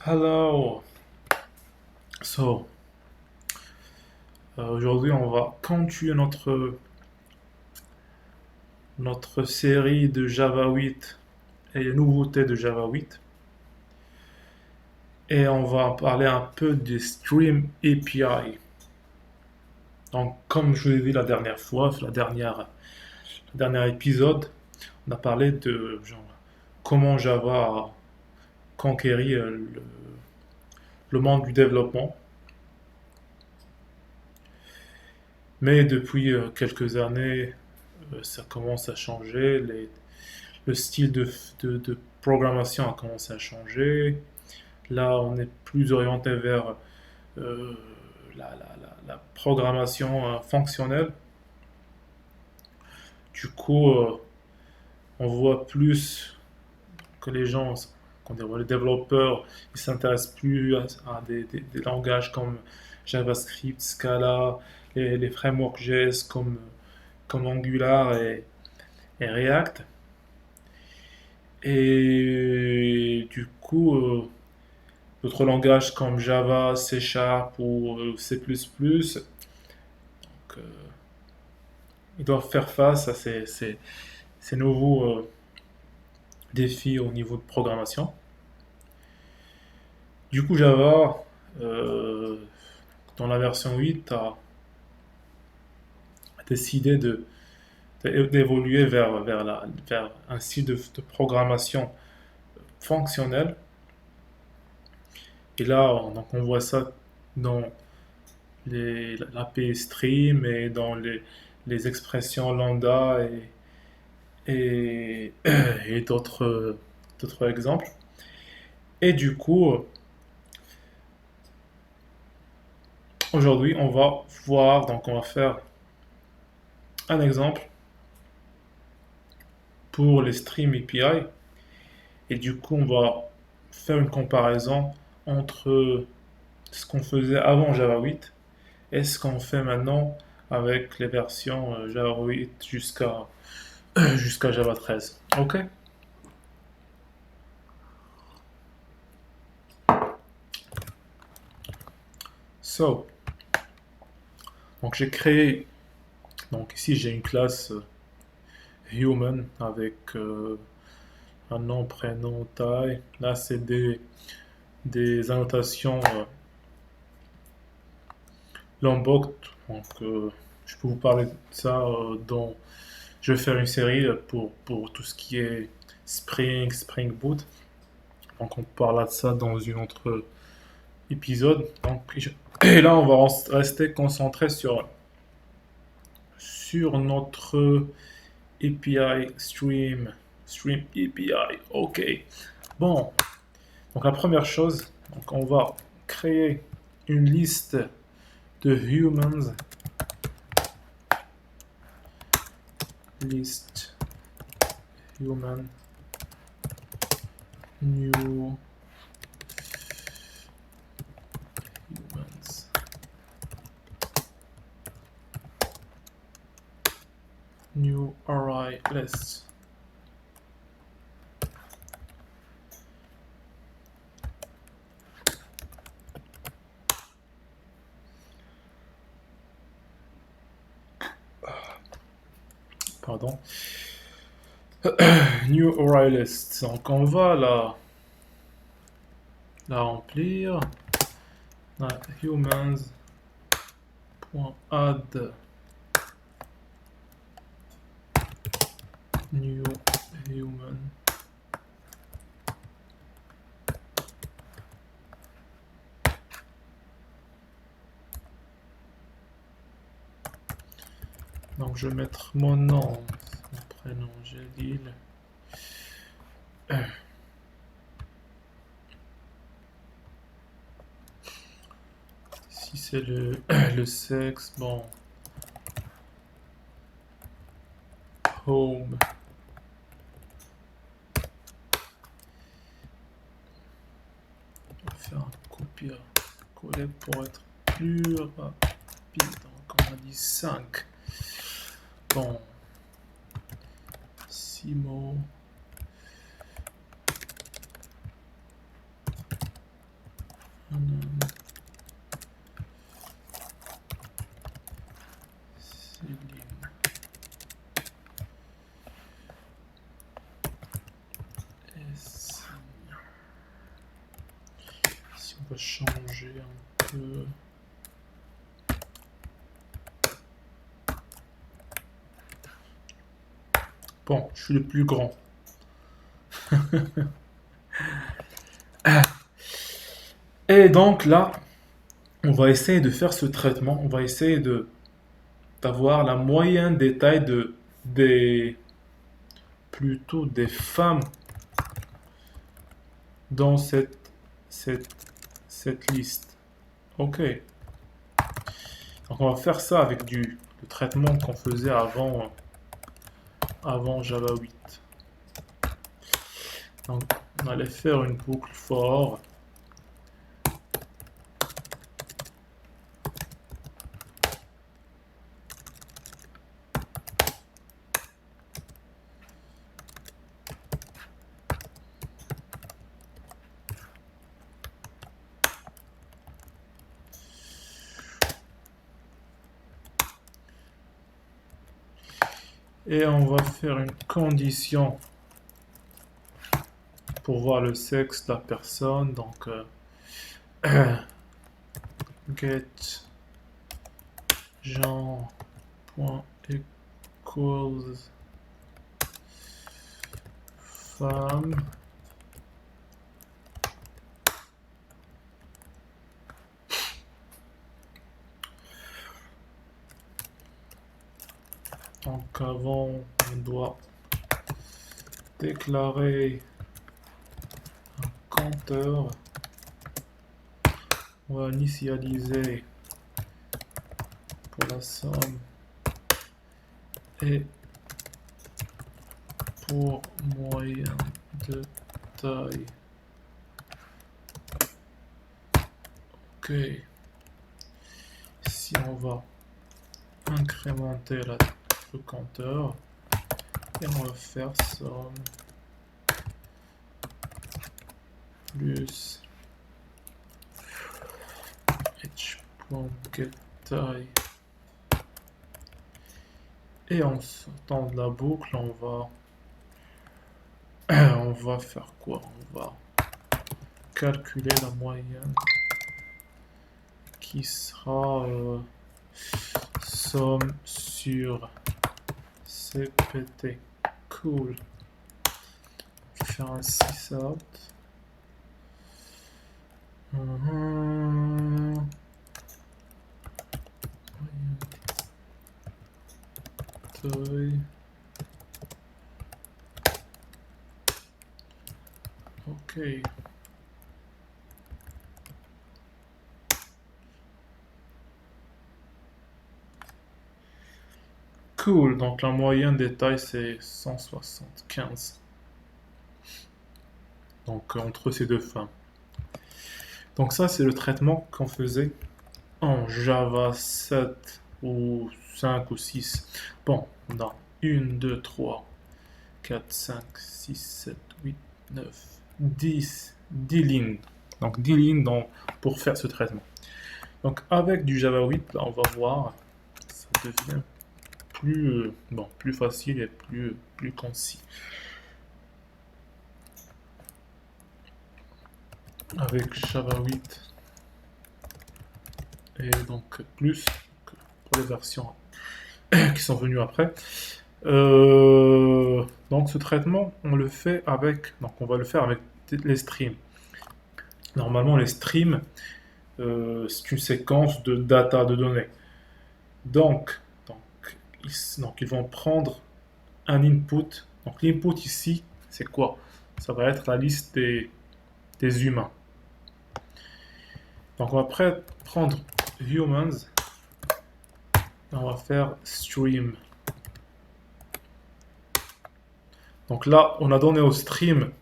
Hello. So, aujourd'hui, on va continuer notre série de Java 8 et les nouveautés de Java 8. Et on va parler un peu des Stream API. Donc, comme je vous l'ai dit la dernière fois, le dernier épisode, on a parlé de comment Java a conquéri le monde du développement. Mais depuis quelques années, ça commence à changer. Le style de programmation a commencé à changer. Là, on est plus orienté vers euh, la programmation fonctionnelle. Du coup, on voit plus que les gens, les développeurs, ils s'intéressent plus à des langages comme JavaScript, Scala, les frameworks JS comme Angular et React. Et du coup, d'autres langages comme Java, C Sharp ou C++, donc, ils doivent faire face à ces nouveaux défis au niveau de programmation. Du coup, Java, euh, dans la version 8, a décidé d'évoluer vers un style de programmation fonctionnelle. Et là, donc on voit ça dans l'API Stream et dans les expressions lambda et, et d'autres exemples. Et du coup, aujourd'hui, on va voir, donc on va faire un exemple pour les Stream API. Et du coup, on va faire une comparaison entre ce qu'on faisait avant Java 8 et ce qu'on fait maintenant avec les versions Java 8 jusqu'à Java 13. Ok. So, donc j'ai créé, donc ici j'ai une classe human avec un nom, prénom, taille. Là c'est des annotations Lombok. Donc je peux vous parler de ça dans. Je vais faire une série pour tout ce qui est Spring Boot. Donc on parlera de ça dans une autre épisode. Et là on va rester concentré sur notre API Stream API. Ok. Bon, donc la première chose, donc on va créer une liste de humans, list human new humans new array list. Pardon. New array list. Donc on va la remplir. Humans.add new human. Donc je vais mettre mon nom, mon prénom Jalil. Si c'est le sexe, bon, home. On va faire un copier-coller pour être plus rapide. Donc on a dit 5. Bon, 6 mots. On va changer un peu. Bon, je suis le plus grand. Et donc là, on va essayer de faire ce traitement. On va essayer d'avoir la moyenne des tailles plutôt des femmes dans cette, cette liste. Ok. Donc on va faire ça avec le traitement qu'on faisait avant Java 8. Donc on allait faire une boucle for. Et on va faire une condition pour voir le sexe de la personne. Donc, get genre.equals femme. Donc avant, on doit déclarer un compteur. On va initialiser pour la somme et pour moyen de taille. Ok. Si on va incrémenter le compteur et on va faire somme plus h.getTaille. Et en sortant de la boucle, on va faire quoi? On va calculer la moyenne qui sera somme sur CPT. Cool. Je vais faire un sysout. Ok. Cool, donc la moyenne des tailles c'est 175. Donc entre ces deux fins. Donc ça c'est le traitement qu'on faisait en Java 7 ou 5 ou 6. Bon, on a 1, 2, 3, 4, 5, 6, 7, 8, 9, 10 lignes. Donc 10 lignes pour faire ce traitement. Donc avec du Java 8, là, on va voir, ça devient plus facile et plus concis. Avec Java 8 et donc plus pour les versions qui sont venues après. Donc ce traitement, on va le faire avec les streams. Normalement, les streams, c'est une séquence de data, de données. Donc ils vont prendre un input. Donc l'input ici, c'est quoi? Ça va être la liste des humains. Donc on va prendre humans et on va faire stream. Donc là, on a donné au stream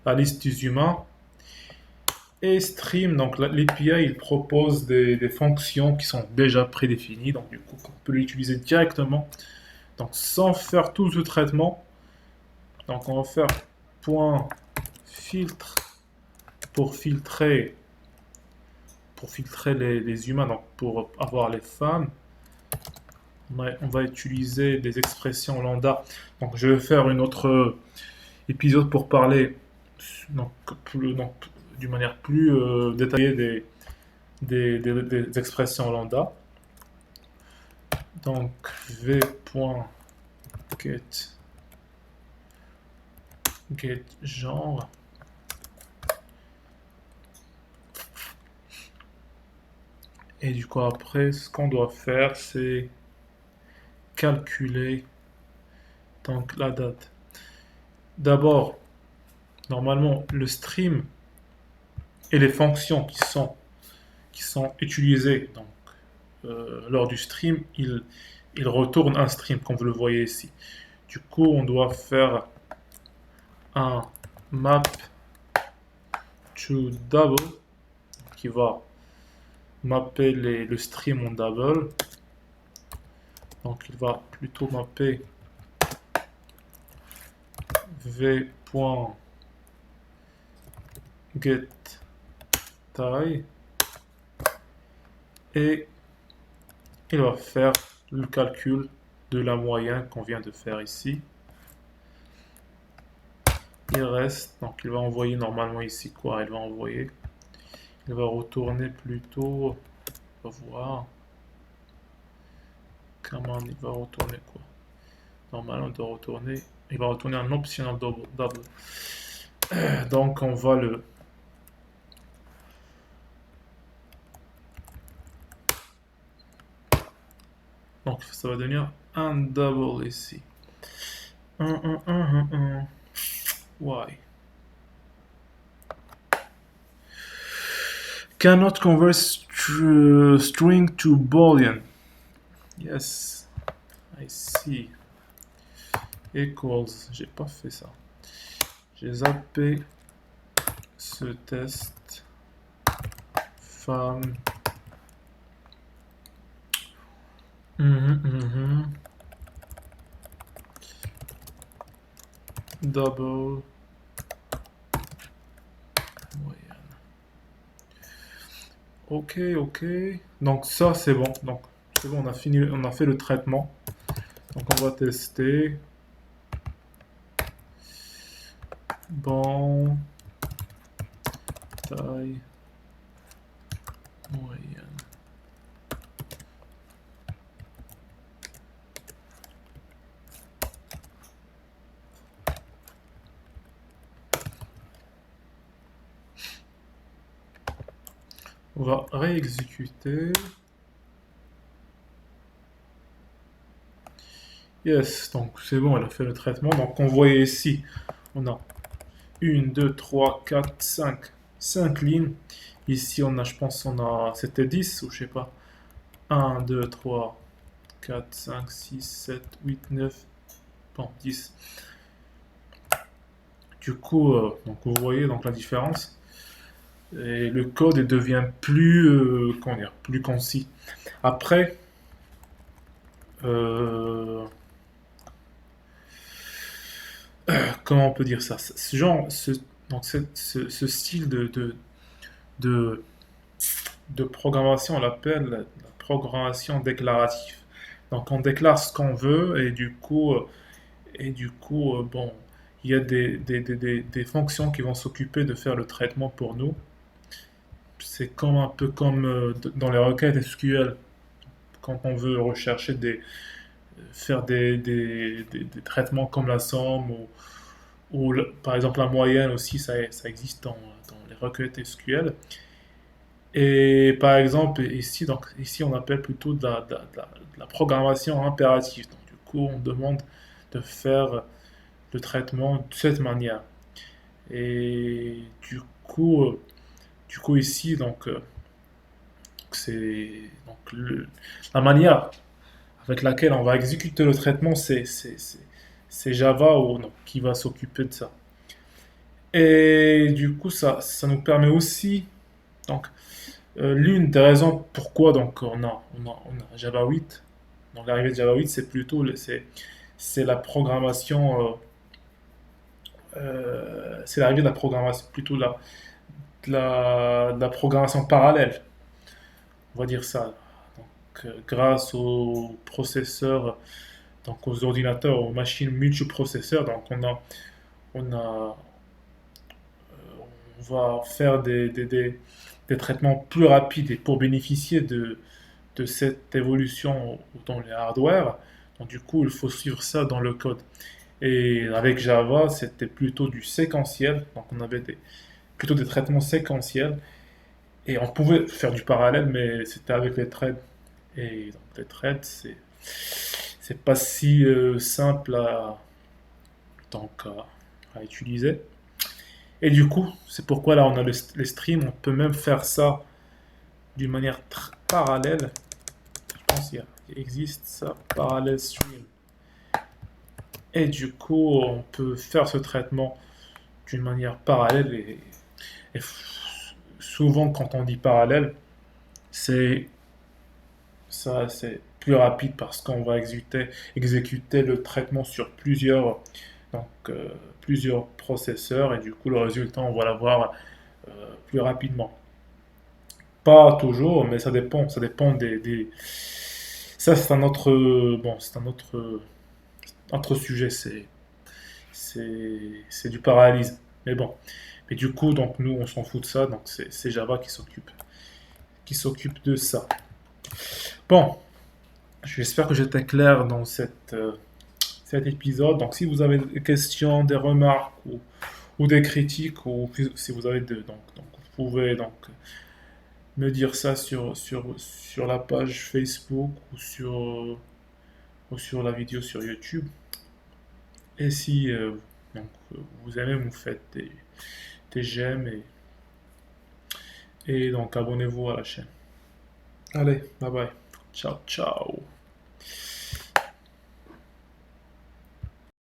la liste des humains. Et stream, donc l'API, il propose des fonctions qui sont déjà prédéfinies. Donc du coup, on peut l'utiliser directement. Donc sans faire tout ce traitement. Donc on va faire point filtre pour filtrer les humains, donc pour avoir les femmes. On va utiliser des expressions lambda. Donc je vais faire une autre épisode pour parler d'une manière plus détaillée des expressions lambda. Donc v.get genre. Et du coup après, ce qu'on doit faire, c'est calculer donc la date. D'abord, normalement, le stream et les fonctions qui sont utilisées donc, lors du stream, il retourne un stream, comme vous le voyez ici. Du coup, on doit faire un map to double qui va mapper le stream en double. Donc, il va plutôt mapper v.getTie et il va faire le calcul de la moyenne qu'on vient de faire ici. Il reste, donc il va envoyer normalement ici quoi? Il va retourner plutôt, on va voir, comment il va retourner quoi? Normalement il va retourner un optional double. Donc on va donc ça va devenir un double ici. Why? Cannot convert string to boolean. Yes, I see. Equals, j'ai pas fait ça. J'ai zappé ce test. Femme. Double. Moyenne. Ok. Donc ça c'est bon. Donc c'est bon, on a fini, on a fait le traitement. Donc on va tester. Bon. Taille. Moyenne. On va réexécuter. Yes, donc c'est bon, elle a fait le traitement. Donc on voit ici, on a 1, 2, 3, 4, 5 lignes. Ici on a, je pense, c'était 10 ou je sais pas. 1, 2, 3, 4, 5, 6, 7, 8, 9, bon, 10. Du coup, donc vous voyez donc la différence. Et le code devient plus, plus concis. Après, comment on peut dire ça? Ce style de programmation, on l'appelle la programmation déclarative. Donc on déclare ce qu'on veut et du coup, bon, il y a des fonctions qui vont s'occuper de faire le traitement pour nous. C'est un peu comme dans les requêtes SQL, quand on veut faire des traitements comme la somme ou par exemple la moyenne aussi, ça existe dans les requêtes SQL. Et par exemple, ici on appelle plutôt de la programmation impérative. Donc, du coup, on demande de faire le traitement de cette manière. Et du coup ici, c'est donc la manière avec laquelle on va exécuter le traitement, c'est Java qui va s'occuper de ça. Et du coup, ça nous permet aussi, donc, l'une des raisons pourquoi donc on a Java 8, donc l'arrivée de Java 8, c'est plutôt c'est la programmation, c'est l'arrivée de la programmation, plutôt de la programmation parallèle, on va dire ça. Donc, grâce aux processeurs, donc aux ordinateurs, aux machines multiprocesseurs, donc on a on va faire des traitements plus rapides et pour bénéficier de cette évolution dans les hardware, donc du coup, il faut suivre ça dans le code. Et avec Java, c'était plutôt du séquentiel, donc on avait plutôt des traitements séquentiels, et on pouvait faire du parallèle, mais c'était avec les threads. Et donc les threads, c'est pas si simple donc, à utiliser. Et du coup, c'est pourquoi là on a les streams, on peut même faire ça d'une manière parallèle. Je pense qu'il existe ça, parallèle stream. Et du coup, on peut faire ce traitement d'une manière parallèle. Et souvent, quand on dit parallèle, c'est ça, c'est plus rapide parce qu'on va exécuter le traitement sur donc, plusieurs processeurs et du coup, le résultat, on va l'avoir plus rapidement. Pas toujours, mais ça dépend. Ça dépend Ça, c'est un autre, bon, c'est un autre sujet. C'est du parallélisme. Mais bon. Mais du coup, donc nous, on s'en fout de ça. Donc c'est Java qui s'occupe de ça. Bon, j'espère que j'étais clair dans cet épisode. Donc si vous avez des questions, des remarques ou des critiques, ou si vous avez donc vous pouvez donc me dire ça sur la page Facebook ou sur la vidéo sur YouTube. Et si donc, vous aimez, vous faites des j'aime et donc abonnez-vous à la chaîne. Allez, bye bye. Ciao, ciao.